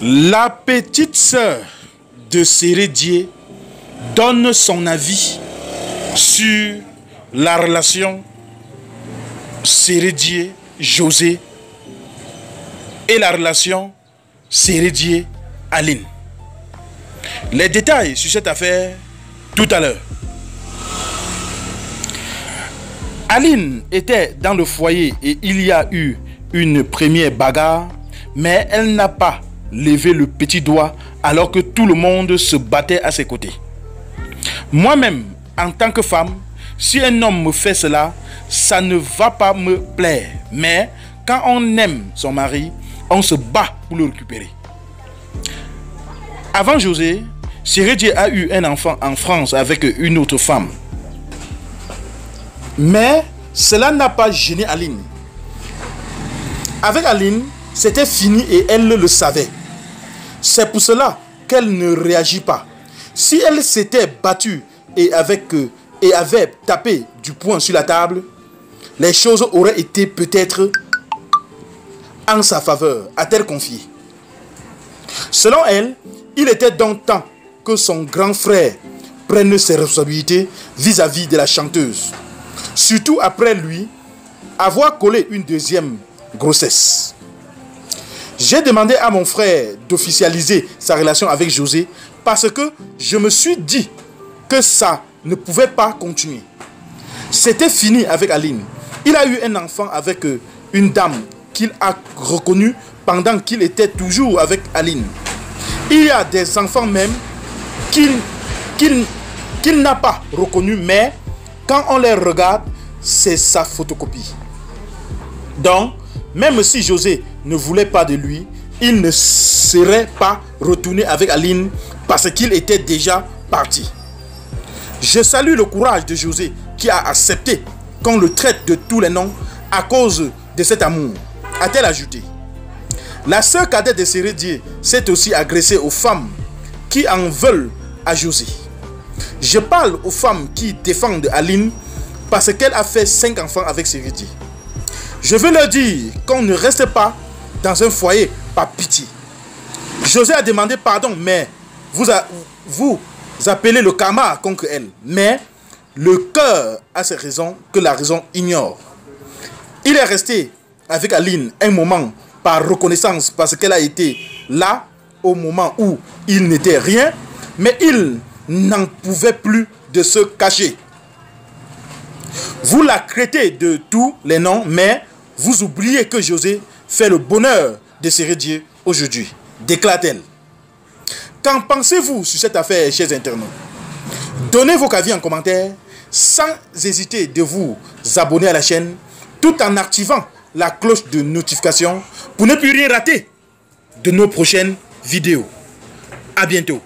La petite sœur de Sérédié donne son avis sur la relation Sérédié-José et la relation Sérédié-Aline. Les détails sur cette affaire tout à l'heure. Aline était dans le foyer et il y a eu une première bagarre, mais elle n'a pas levé le petit doigt alors que tout le monde se battait à ses côtés. Moi-même, en tant que femme, si un homme me fait cela, ça ne va pas me plaire. Mais quand on aime son mari, on se bat pour le récupérer. Avant José, Sérédié a eu un enfant en France avec une autre femme. Mais cela n'a pas gêné Aline. Avec Aline, c'était fini et elle le savait. C'est pour cela qu'elle ne réagit pas. Si elle s'était battue et avait tapé du poing sur la table, les choses auraient été peut-être en sa faveur, a-t-elle confié. Selon elle, il était donc temps que son grand frère prenne ses responsabilités vis-à-vis de la chanteuse. Surtout après lui avoir collé une deuxième grossesse. J'ai demandé à mon frère d'officialiser sa relation avec José parce que je me suis dit que ça ne pouvait pas continuer. C'était fini avec Aline. Il a eu un enfant avec une dame qu'il a reconnue pendant qu'il était toujours avec Aline. Il y a des enfants même qu'il n'a pas reconnus, mais quand on les regarde, c'est sa photocopie. Donc, même si José ne voulait pas de lui, il ne serait pas retourné avec Aline parce qu'il était déjà parti. Je salue le courage de José qui a accepté qu'on le traite de tous les noms à cause de cet amour, a-t-elle ajouté. La sœur cadette de Sérédié s'est aussi agressée aux femmes qui en veulent à José. Je parle aux femmes qui défendent Aline parce qu'elle a fait 5 enfants avec Sérédié. Je veux leur dire qu'on ne reste pas dans un foyer par pitié. José a demandé pardon, mais vous appelez le karma contre elle. Mais le cœur a ses raisons que la raison ignore. Il est resté avec Aline un moment par reconnaissance parce qu'elle a été là au moment où il n'était rien, mais il n'en pouvait plus de se cacher. Vous la traitez de tous les noms, mais vous oubliez que José fait le bonheur de Sérédié aujourd'hui, déclare-t-elle. Qu'en pensez-vous sur cette affaire, chers internautes? Donnez vos avis en commentaire, sans hésiter de vous abonner à la chaîne, tout en activant la cloche de notification pour ne plus rien rater de nos prochaines vidéos. À bientôt.